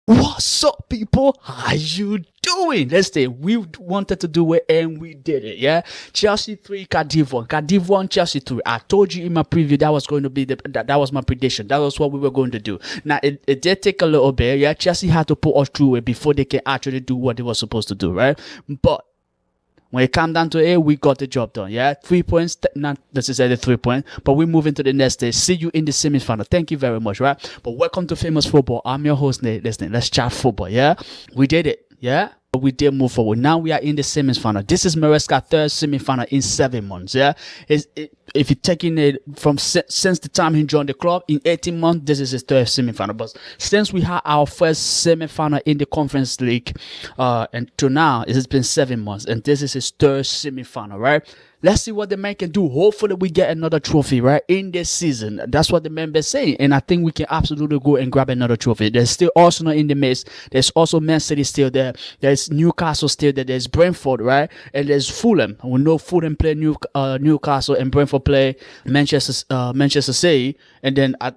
What's up, people? How you doing? Let's say we wanted to do it and we did it. Yeah, Chelsea 3, Cardiff 1. Cardiff 1, Chelsea 3. I told you in my preview that was going to be that was my prediction. That was what we were going to do. Now it did take a little bit. Yeah, Chelsea had to put us through it before they can actually do what they were supposed to do, right? But when it came down to it, we got the job done. Yeah, 3 points, not necessarily 3 points, but we move into the next stage. See you in the semi-final. Thank you very much, right? But welcome to Famous Football. I'm your host, Nate. Let's chat football. Yeah, we did it. Yeah, we did move forward. Now we are in the semi-final. This is Maresca's third semi-final in 7 months. Yeah, if you're taking it from since the time he joined the club in 18 months, this is his third semi-final. But since we had our first semi-final in the Conference League, and to now it has been 7 months, and this is his third semi-final, right? Let's see what the man can do. Hopefully we get another trophy, right, in this season. That's what the members say, and I think we can absolutely go and grab another trophy. There's still Arsenal in the mix. There's also Man City still there. There's Newcastle still there. There's Brentford, right, and there's Fulham. We know Fulham play Newcastle and Brentford play Manchester City, and then I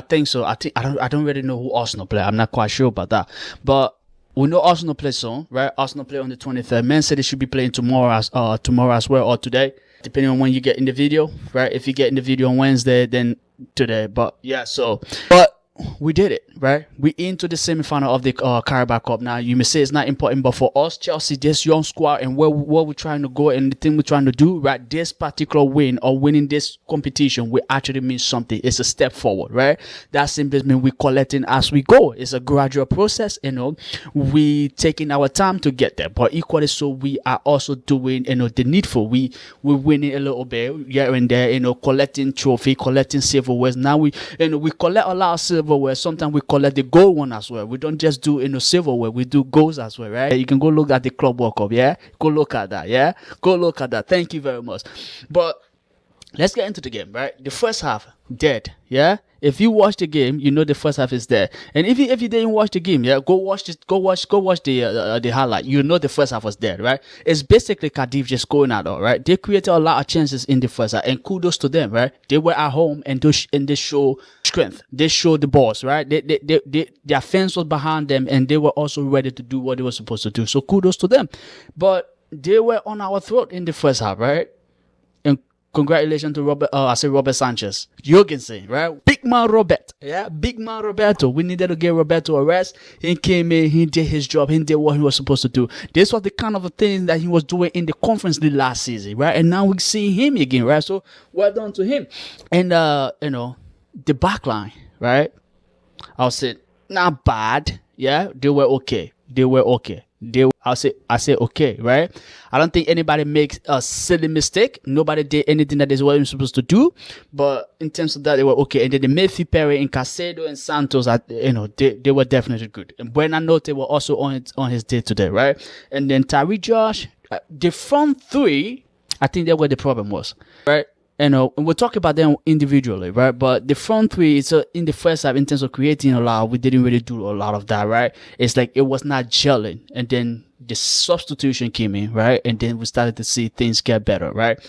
think so. I don't really know who Arsenal play. I'm not quite sure about that, but we know Arsenal play soon, right? Arsenal play on the 23rd. Man City should be playing tomorrow as well, or today, depending on when you get in the video, right? If you get in the video on Wednesday, then today. But yeah, but we did it, right? We into the semi-final of the Carabao Cup. Now, you may say it's not important, but for us, Chelsea, this young squad and where we're trying to go and the thing we're trying to do, right? This particular win or winning this competition will actually mean something. It's a step forward, right? That simply means we're collecting as we go. It's a gradual process, we taking our time to get there, but equally so, we are also doing, the needful. We're winning a little bit here and there, collecting trophy, collecting silverware. Now we collect a lot of silverware. Sometimes we collect the gold one as well. We don't just do silverware, we do golds as well, right? You can go look at the Club World Cup, yeah? Go look at that, yeah? Go look at that. Thank you very much. But let's get into the game, right? The first half, dead, yeah? If you watch the game, you know the first half is dead. And if you didn't watch the game, yeah, go watch the highlight. You know the first half was dead, right? It's basically Cardiff just going out, right? They created a lot of chances in the first half, and kudos to them, right? They were at home and they show strength. They showed the balls, right? Their fans was behind them, and they were also ready to do what they were supposed to do. So kudos to them. But they were on our throat in the first half, right? Congratulations to Robert Sanchez. Jorgensen, right? Big man Robert. Yeah, big man Roberto. We needed to give Roberto a rest. He came in, he did his job, he did what he was supposed to do. This was the kind of thing that he was doing in the Conference League last season, right? And now we see him again, right? So well done to him. And the back line, right? I'll say not bad. Yeah, they were okay. I say okay, right? I don't think anybody makes a silly mistake. Nobody did anything that they weren't supposed to do. But in terms of that, they were okay. And then the Matthew Perry and Casado and Santos, they were definitely good. And Buenanote were also on his day today, right? And then Tyree Josh, the front three, I think that's where the problem was, right? And we'll talk about them individually, right? But the front three, so in the first half, in terms of creating a lot, we didn't really do a lot of that, right? It's like it was not gelling. And then the substitution came in, right? And then we started to see things get better, right?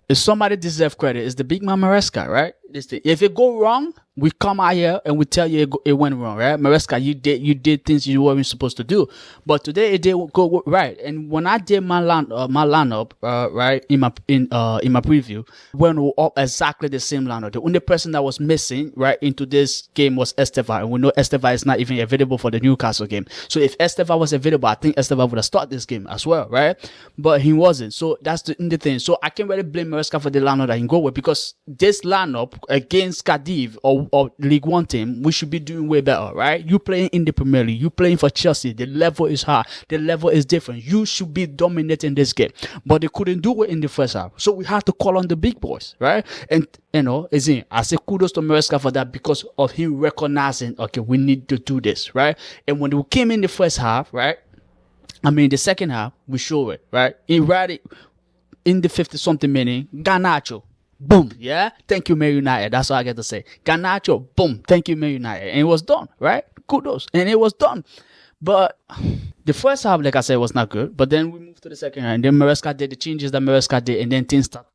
If somebody deserves credit, it's the big man Maresca, right? If it go wrong, we come out here and we tell you it went wrong, right? Maresca, you did things you weren't supposed to do, but today it did go right. And when I did my lineup, right, in my preview, when we up exactly the same lineup, the only person that was missing right into this game was Esteva, and we know Esteva is not even available for the Newcastle game. So if Esteva was available, I think Esteva would have started this game as well, right? But he wasn't. So that's the thing. So I can't really blame Maresca for the lineup that he go with, because this lineup against Cardiff or League One team, we should be doing way better, right? You playing in the Premier League, you playing for Chelsea, the level is high, the level is different. You should be dominating this game, but they couldn't do it in the first half, so we had to call on the big boys, right? And I say kudos to Maresca for that, because of him recognizing, okay, we need to do this, right? And when we came in the first half, right, the second half, we show it, right? In the 50-something minute, Garnacho, boom, yeah, thank you, Man United. That's all I get to say. Garnacho, boom, thank you, Man United. And it was done, right? Kudos. And it was done. But the first half, like I said, was not good. But then we moved to the second half. And then Maresca did the changes that Maresca did. And then things started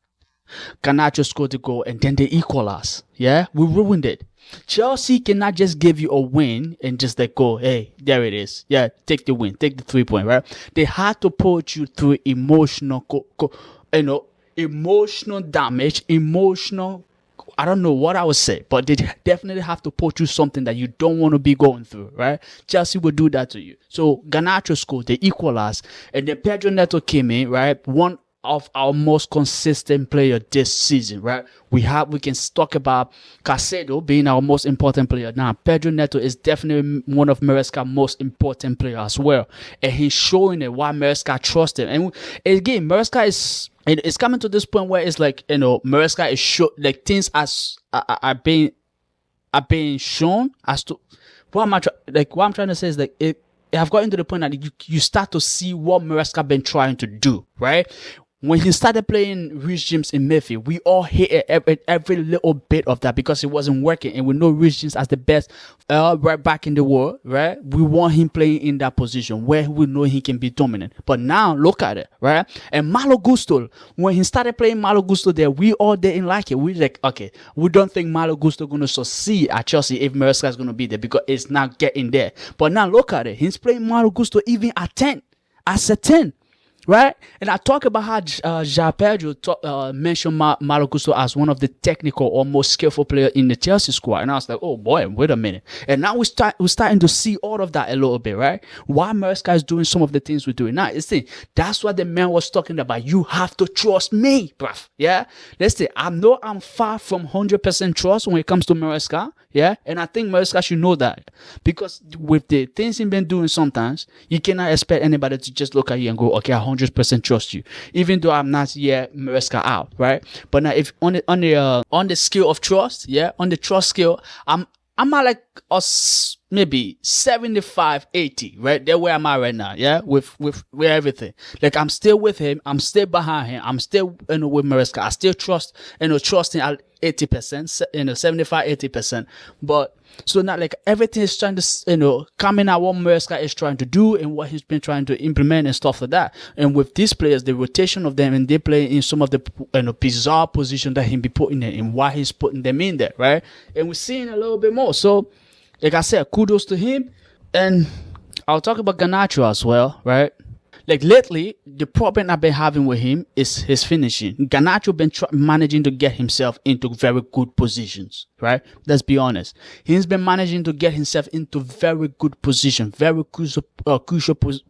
Garnacho scored the goal and then they equalized. Yeah, we ruined it. Chelsea cannot just give you a win and just like go, hey, there it is. Yeah, take the win, take the 3 point, right? They had to put you through emotional, emotional damage, emotional. I don't know what I would say, but they definitely have to put you something that you don't want to be going through, right? Chelsea will do that to you. So Garnacho scored, they equalized, and then Pedro Neto came in, right? One of our most consistent player this season, right? We can talk about Caicedo being our most important player. Now, Pedro Neto is definitely one of Maresca's most important players as well. And he's showing it why Maresca trusts him. And again, Maresca is... It's coming to this point where it's like, Maresca is like things are being shown as to what I'm trying to say is like I've gotten to the point that you start to see what Maresca been trying to do, right? When he started playing Reece James in midfield, we all hated every little bit of that because it wasn't working. And we know Reece James as the best right back in the world, right? We want him playing in that position where we know he can be dominant. But now, look at it, right? And Malo Gusto, when he started playing Malo Gusto there, we all didn't like it. We like, okay, we don't think Malo Gusto going to succeed at Chelsea if Maresca is going to be there because it's not getting there. But now, look at it. He's playing Malo Gusto even at 10, as a 10. Right? And I talk about how Pedro mentioned Malo Gusto as one of the technical or most skillful players in the Chelsea squad. And I was like, oh boy, wait a minute. And now we're starting to see all of that a little bit, right? Why Maresca is doing some of the things we're doing now. That's what the man was talking about. You have to trust me, bruv. Yeah? Let's say, I know I'm far from 100% trust when it comes to Maresca. Yeah, and I think Maresca should know that because with the things he's been doing sometimes, you cannot expect anybody to just look at you and go, okay, I 100% trust you, even though I'm not yet Maresca out, right? But now, if on the scale of trust, yeah, on the trust scale, I'm at like maybe 75, 80, right? There where I'm at right now, yeah, with everything. Like I'm still with him, I'm still behind him, I'm still with Maresca. I still trust trusting at 80%, 75, 80%. But so not like everything is trying to, coming out what Maresca is trying to do and what he's been trying to implement and stuff like that. And with these players, the rotation of them and they play in some of the bizarre position that he be putting in and why he's putting them in there, right? And we're seeing a little bit more. So, like I said, kudos to him. And I'll talk about Garnacho as well, right? Like lately, the problem I've been having with him is his finishing. Garnacho been managing to get himself into very good positions, right? Let's be honest. He's been managing to get himself into very good position, very crucial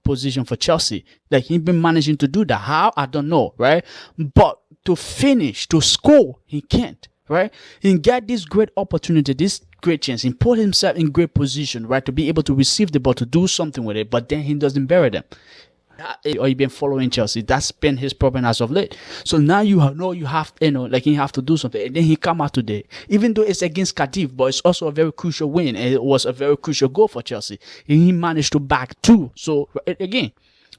position for Chelsea. Like he's been managing to do that. How? I don't know, right? But to finish, to score, he can't, right? He get this great opportunity, this great chance. He put himself in great position, right? To be able to receive the ball, to do something with it, but then he doesn't bury them. Or you've been following Chelsea, that's been his problem as of late. So now you have like you have to do something, and then he come out today, even though it's against Cardiff, but it's also a very crucial win, and it was a very crucial goal for Chelsea, and he managed to back two. So again,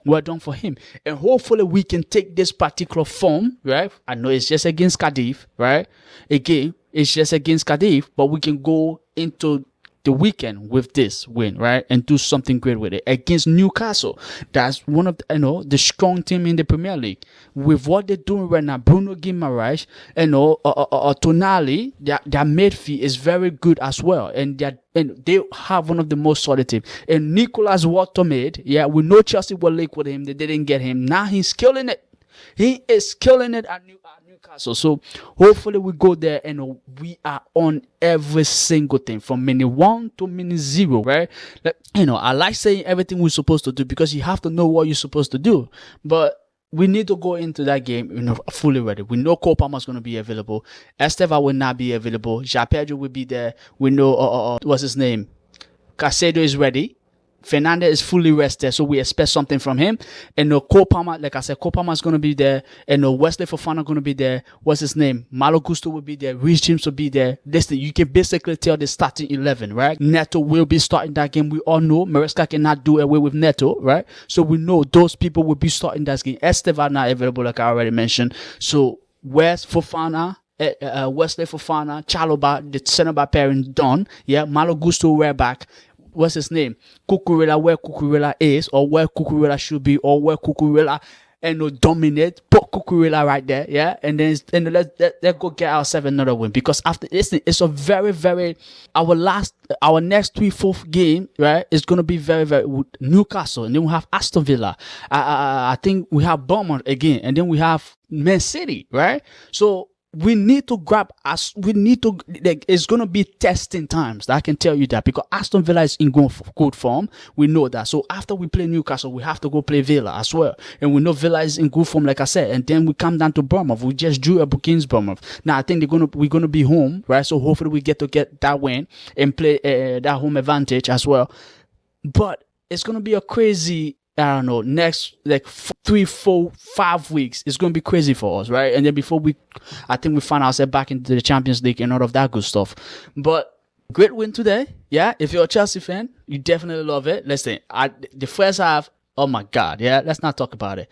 well done for him, and hopefully we can take this particular form, right? I know it's just against Cardiff, right? Again, it's just against Cardiff, but we can go into the weekend with this win, right, and do something great with it against Newcastle. That's one of the strong team in the Premier League. With what they're doing right now, Bruno Guimaraes, Tonali, their midfield is very good as well, and they have one of the most solid teams. And Nicolas Watermaid, yeah, we know Chelsea were late with him; they didn't get him. Now he's killing it. He is killing it at Newcastle. So hopefully we go there and we are on every single thing from minute 1 to minute 0, right? Like, I like saying everything we're supposed to do because you have to know what you're supposed to do. But we need to go into that game, fully ready. We know Cole Palmer's going to be available. Esteva will not be available. Pedro will be there. We know, what's his name? Caicedo is ready. Fernandez is fully rested, so we expect something from him. And Cole Palmer, like I said, Cole Palmer is going to be there. And Wesley Fofana going to be there. What's his name? Malo Gusto will be there. Reece James will be there. Listen, you can basically tell the starting 11, right? Neto will be starting that game. We all know Maresca cannot do away with Neto, right? So we know those people will be starting that game. Esteva not available, like I already mentioned. So where's Fofana? Wesley Fofana, Chalobah, the centre-back pairing done. Yeah, Malo Gusto we're back. What's his name? Cucurella, where Cucurella is, or where Cucurella should be, or where Cucurella and dominate, put Cucurella right there, yeah, and then let's go get ourselves another win, because after this, it's a very our next 3-4 game, right, is gonna be very Newcastle, and then we have Aston Villa. I think we have Bournemouth again, and then we have Man City, right? So we need to it's going to be testing times. I can tell you that, because Aston Villa is in good form. We know that. So after we play Newcastle, we have to go play Villa as well. And we know Villa is in good form, like I said. And then we come down to Bournemouth. We just drew against Bournemouth. Now I think we're going to be home, right? So hopefully we get that win and play that home advantage as well. But it's going to be a crazy, I don't know, next like 3, 4, 5 weeks. It's going to be crazy for us, right? And then I think we find ourselves back into the Champions League and all of that good stuff. But great win today. Yeah, if you're a Chelsea fan, you definitely love it. Listen, the first half, oh my God, yeah, let's not talk about it.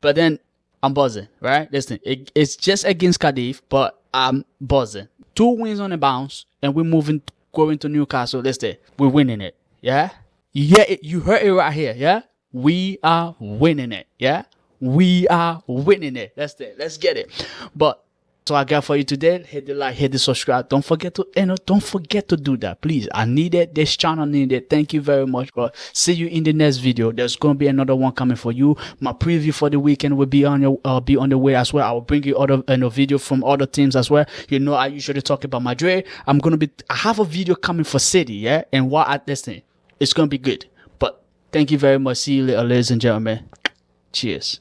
But then I'm buzzing, right? Listen, it's just against Cardiff, but I'm buzzing. 2 wins on the bounce, and we're going to Newcastle. Listen, we're winning it, yeah? You heard it right here, yeah? We are winning it, yeah? We are winning it. Let's get it. But so I got for you today. Hit the like, hit the subscribe. Don't forget to do that, please. I need it. This channel need it. Thank you very much, bro. See you in the next video. There's gonna be another one coming for you. My preview for the weekend will be on the way as well. I will bring you other video from other teams as well. You know, I usually talk about Madrid. I have a video coming for City, yeah, and listen, it's gonna be good. Thank you very much. See you later, ladies and gentlemen. Cheers.